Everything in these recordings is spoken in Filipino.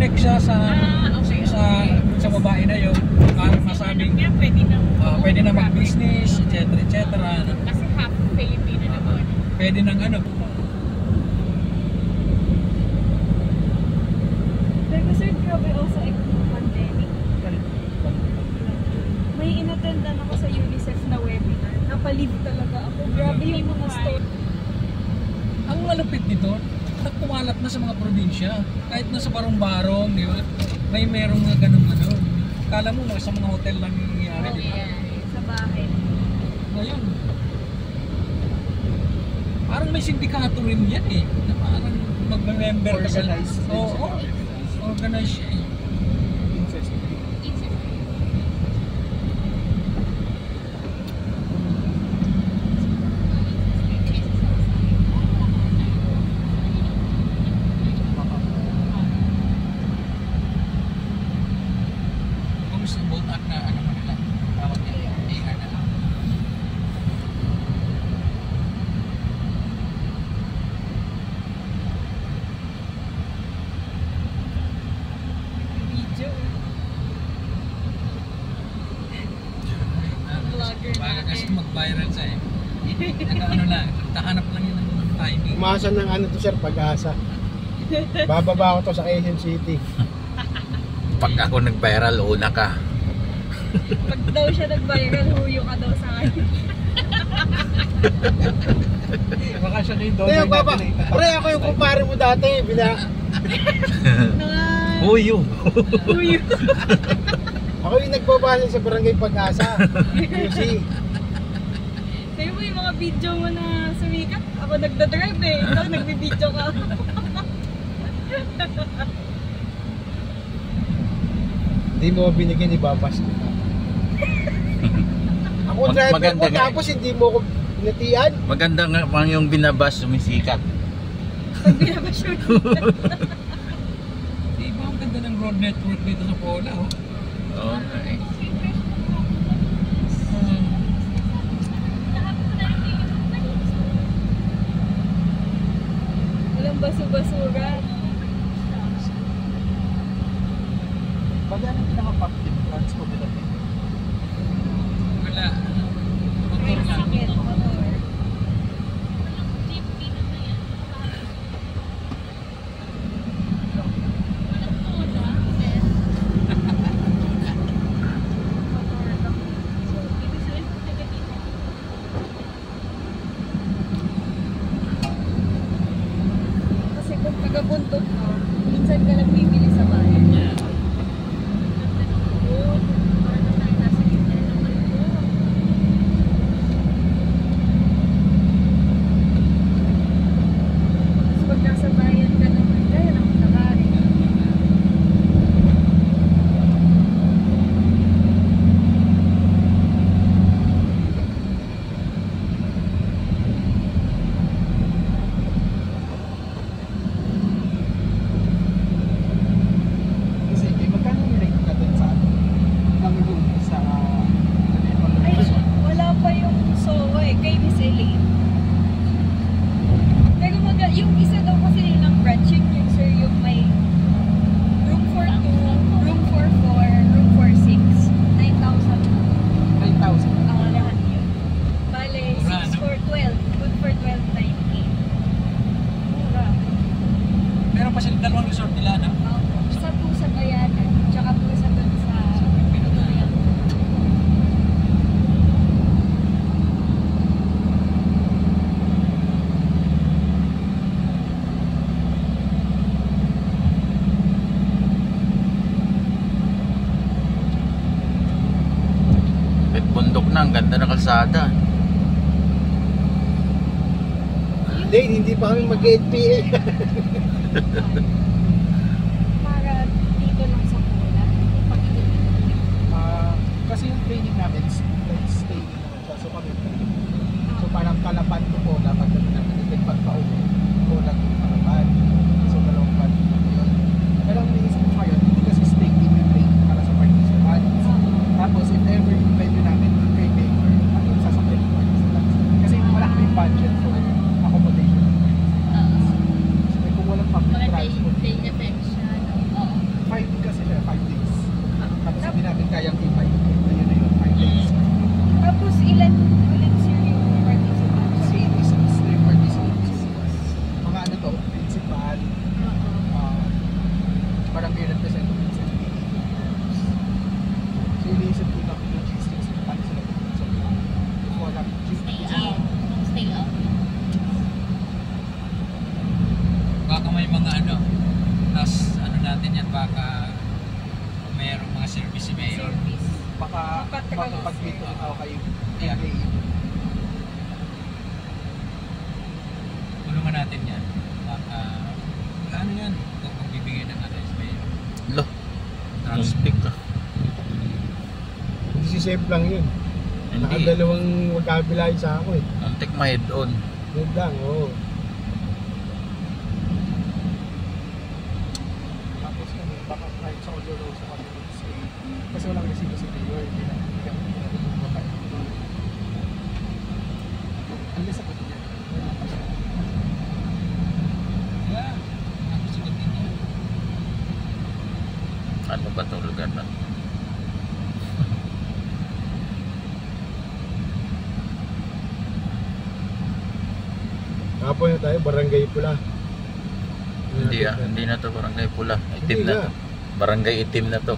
nag-connect siya sa okay. sa babae na yun. Para masabing pwede na mag-business, etc. Ano? Kasi half Filipino naman. Pwede nang ano. Pero sir, grabe also pandemic. May inattendan ako sa UNICEF na webinar. Napalive talaga ako. Grabe yung mga story. Ang malupit nito, kumalat na sa mga probinsya. Kahit na sa barong-barong, di ba? Merong mga ganung ano. Kala mo sa mga hotel lang yung nangyayari, di ba? Sa bahay. Ngayon, parang may sindikato rin yan eh. Na parang mag-member ka sa... Organized. Oo, organized siya eh. Kasi mag-viral siya eh. Ano lang, tahanap lang yun ng timing. Umasa ng ano to sir, Pag-asa. Bababa ko to sa Quezon City. Pag ako nag-viral, una ka. Pag daw siya nag-viral, huyo ka daw sa akin. Baka siya na yung Hindi, baba. Pre, ako yung kumpare mo dati. Huyo. Huyo. Ako yung nagbabasa sa Barangay Pag-asa. QC. Sa'yo mo yung mga video mo na sumikat. Ako nagdadrive eh. Ikaw nagbibideo ka. Hindi mo binigyan ni Babas. Ako driver Maganda ko nga. tapos hindi mo ko pinatian. Maganda nga pang yung binabas sumisikat. Pag binabas yun. Diba ang ganda ng road network dito sa Pola oh. Okay. Walang baso-basura. Pag ano pinaka-public transport nila? Wala. Motor lang. Tricycle, motor. Kasi kung taga-bundok ka, minsan ka lang bibili sa bayan. Pag nasa bayan ka naman, kaya lang nakarin. Kasi magkano nilike ka dun sa ano? Ang room sa Ay, wala pa yung SOA eh, kay Miss Elaine. Pero yung isa daw kasi nilang branching yun sir, yung may room for 2, room for 4, room for 6, 9,000. 9,000. Ang lahat yun. Bale, 6 for 12, good for 12, 9K. Mura. Meron pa silang dalawang resort nila no? Sa 2 sa Bayanan, tsaka 2 sa dun sa Pinutuyan. Bundok na, ang ganda ng kalsada. Hindi pa kami mag-8PA. Para dito lang sa Pula. Kasi yung training namin, stay naman siya. So kami, so parang Kalapan to Pola, pag kami namin, then pagpa-uwi, Pola to Kalapan. So dalawang pan yun. Pero ang naisip ko ngayon, hindi kasi stay in yung training para sa participants. Tapos if ever yung venue namin, kay Baker, ano yung sasakyan yung participants. Kasi wala kami budget for accommodation. So kung walang public transport, natin yan, baka mayroong mga service si Mayor. Service. Baka Mapatral. makapag-meet ulit ako kayo. Yeah. Okay. Tulungan natin yan. Baka, ano yan, kung magbibigay ng ano si Mayor. Lo, speak ka. Hindi si Save lang yun. Hindi. Nakadalawang magkabilahin sa ako eh. Antik ma head on. Yun lang, oo. Tapos kami, baka kahit sa Audio Rosa kami mag-stay. Kasi walang resibo si Mayor. Hindi kami pinatulong kayo. Ang sagot niya. Yeah, ako sagutin niya. Ano ba itong lugar na? Kapon na tayo, Barangay Pula. Hindi hindi na to barangay pula. Itim Hindi na to. Barangay itim na to.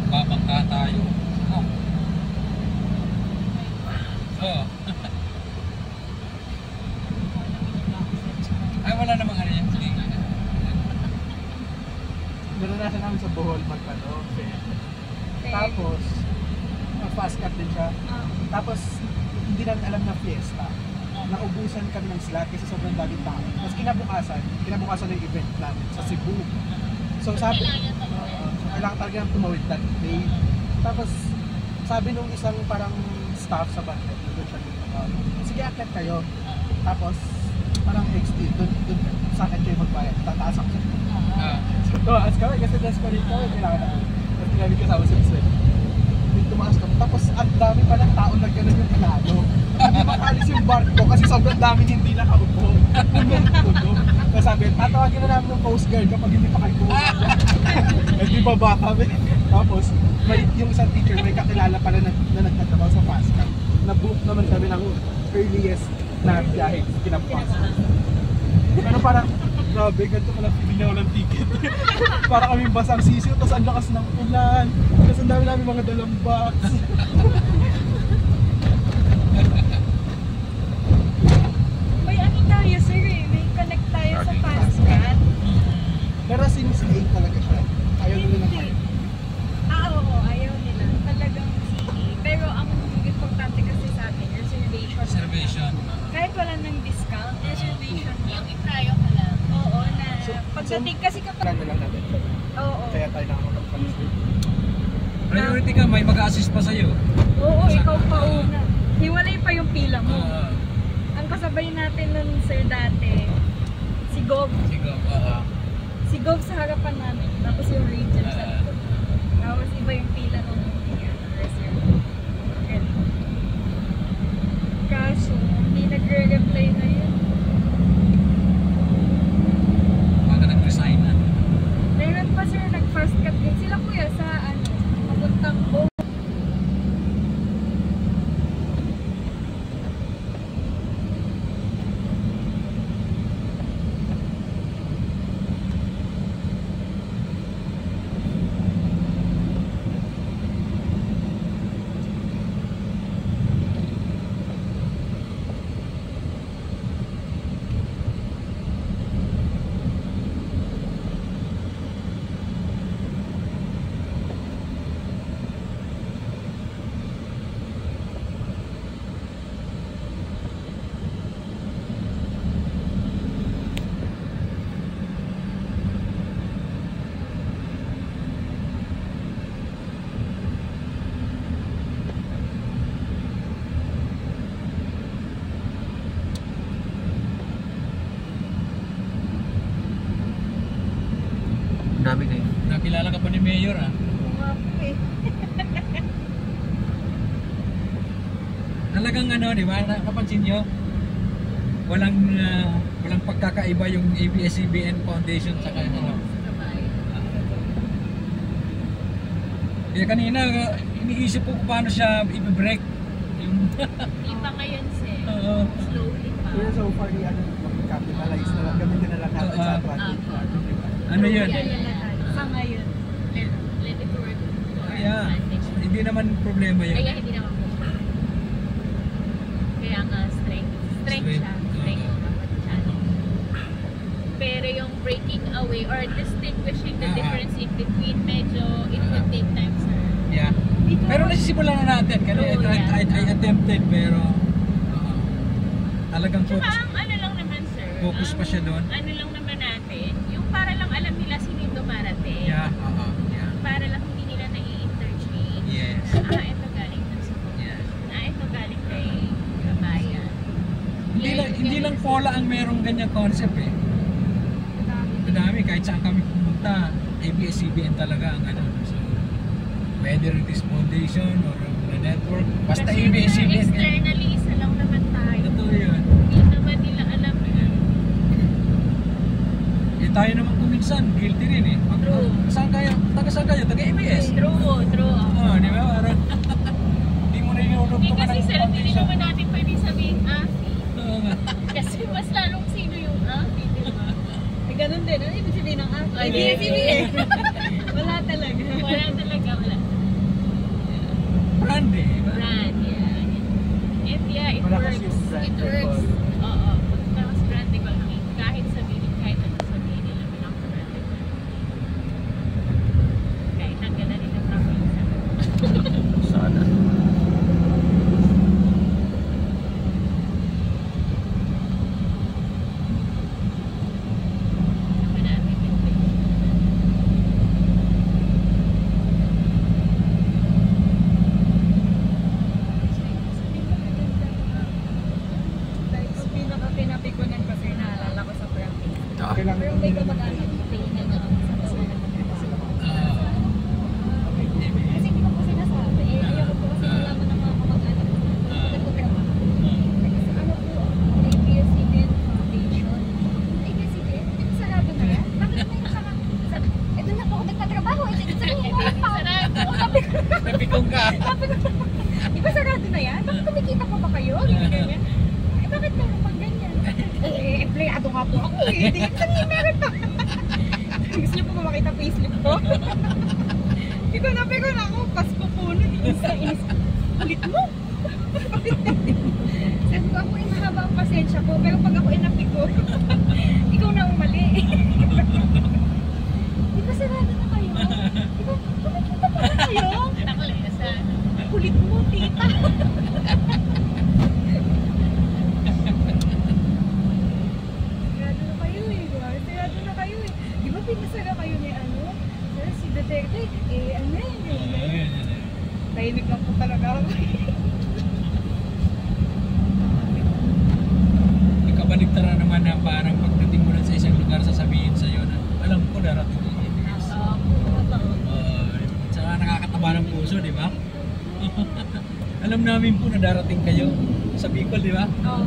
Babangka tayo. Oh. Oh. Ay, wala namang ano yan. Naranasan namin sa Bohol magpano. Tapos, fast cut din siya. Tapos, hindi namin alam na fiesta. Naubusan kami ng slot kasi sobrang daming tao. Tapos kinabukasan ng event namin sa Cebu. So sabi, kailangan talaga nang tumawid that day. Tapos, sabi nung isang parang staff sa banda, doon siya dito. Sige, akit kayo. Tapos, parang XT, doon sa akin kayo magbayad. Tataas ako siya. Tumaas kami kasi desperate kami. Kailangan namin. Tapos tinamig kasama sa Israel. Tumaas kami. Tapos ang dami pa ng tao na gano'n yung plano. Hindi makalis yung barko kasi sobrang dami hindi nakaupo. Tapos sabi, tatawagin na namin ng Coast Guard kapag hindi pa kayo pumunta. Hindi pa ba kami? Tapos may, yung isang teacher may kakilala pala na nagtatrabaho sa FASCA. Na-book naman kami ng earliest na biyahe kinabukas. Pero parang, grabe, ganito pala feeling na walang ticket. Para kaming basang sisiw, tapos ang lakas ng ulan. Tapos ang dami namin mga dalang box. May ano tayo, sir eh. May connect tayo sa Fastcat. Pero since 8 talaga siya, ayaw nila ng Hindi. Oo, ayaw nila. Talagang CA. Pero ang importante kasi sa atin, reservation. Reservation. Kahit wala ng discount, reservation lang. Yung i-try ko lang. Oo, na pagdating kasi kapag... Plan na lang natin. Oo. Kaya tayo nakakapag-transfer. Priority ka, may mag-assist pa sa'yo. Oo, ikaw pa una. Hiwalay pa yung pila mo. Ah, Ang kasabay natin nun, sir, dati, si Gov. sige. Si Gov sa harapan namin. Tapos yung region sa likod. Tapos iba yung pila nung reserve. Ganun. Kaso, hindi nagre-reply na yun. Baka nag-resign na. Meron pa sir, nag-fast cut din. Sila kuya sa ano, papuntang Bo. Ang dami kayo. Nakilala ka pa ni Mayor, ah. Umapo eh. Talagang ano, di ba? Napansin nyo? Walang pagkakaiba yung ABS-CBN Foundation sa ano. Kaya kanina, iniisip ko kung paano siya i-break. Yung, Hindi pa ngayon, sir. oo. Slowly pa. Pero so far, capitalize na lang. Gamitin na lang natin sa project. Ano yun? Sa ngayon. Let it work. Kaya, hindi naman problema yun. Kaya hindi naman po. away or distinguishing the Ah, ah. difference in between, medyo it would take time, sir. Yeah. Dito, Pero nasisimulan na natin. Kasi Oo, yeah. I attempted pero talagang Tsaka focus, ang ano lang naman, sir. focus pa siya doon. Ano lang naman natin, yung para lang alam nila sino yung dumarating. Yeah, yeah. Para lang hindi nila nai-interchange. Yes. Ito galing dun sa Yeah. ito galing kay Kabayan. Hindi lang Pola ang merong ganyang concept eh. Madami, kahit saan kami pumunta, ABS-CBN talaga ang ano. So, whether it is foundation or the network, basta Kasi ABS-CBN. externally, isa lang naman tayo. Totoo yun. Hindi naman nila alam yun. Eh tayo naman kuminsan, guilty rin eh. True. Saan kayo? Taga-saan kayo? Taga-ABS. True. Oo, di ba? Parang hindi mo na inulog Hindi naman kasi ang sir, hindi foundation. naman natin pwede sabihin AFI. Oo nga. Kasi mas lalong sino yung AFI, di ba? Ay, ganun din. Ano ibig sabihin ng ate? Ay, ABS-CBN. Wala talaga. Wala talaga, wala. Brand eh. Diba? Brand, yeah. And yeah, it Wala kasi works. yung brand It recall. works. Oo. Mas brand recall. Kahit sabihin, kahit ano sabihin nila, bilang brand recall. Kahit tanggalan nila province. Sana. Naman natin yung Yung pinaka-pinapikunan ko sir, naalala ko sa pranking. Ah, Kailangan Pero yung may nila kamag-anak, tingnan na ako sa loob. ABS. Kasi hindi ko po sinasabi. Eh, ayoko po kasi nalaman ng mga kamag-anak ko na nagpo-trabaho. Kasi ano po, ABS-CBN Foundation. ABS-CBN? Ito sarado na yan? Bakit may sabi, ito na po ako nagtatrabaho. Ito sabihin mo lang pa. Sabi ko, Napikong ka. di ba sarado na yan? Bakit kumikita pa ba kayo? Ganyan. Eh, bakit meron pang ganyan? Eh, empleyado nga po ako eh. Hindi ko sabihin meron pa. Gusto niyo po ba makita payslip ko? Ito nabi ko na ako, Pasko po na. Inis. Ulit mo. Sabi ko ako, mahaba ang pasensya ko. Pero pag ako inapi ko, ikaw na ang mali. Di ba sarado na kayo? Di ba kumikita pa ba kayo? Nakalesa. Kulit mo, tita. Sigurado na kayo eh, di ba? Sigurado na kayo eh. Di ba pinasara kayo ni ano? Sir, si Duterte, eh ano yun eh. Tahimik lang po talaga ako. Ikabaligtara naman na parang pagdating mo na sa isang lugar, sasabihin sa'yo na alam ko darating yung ABS. Saka nakakataba ng puso, di ba? Alam namin po na darating kayo sa Bicol, di ba? Oo.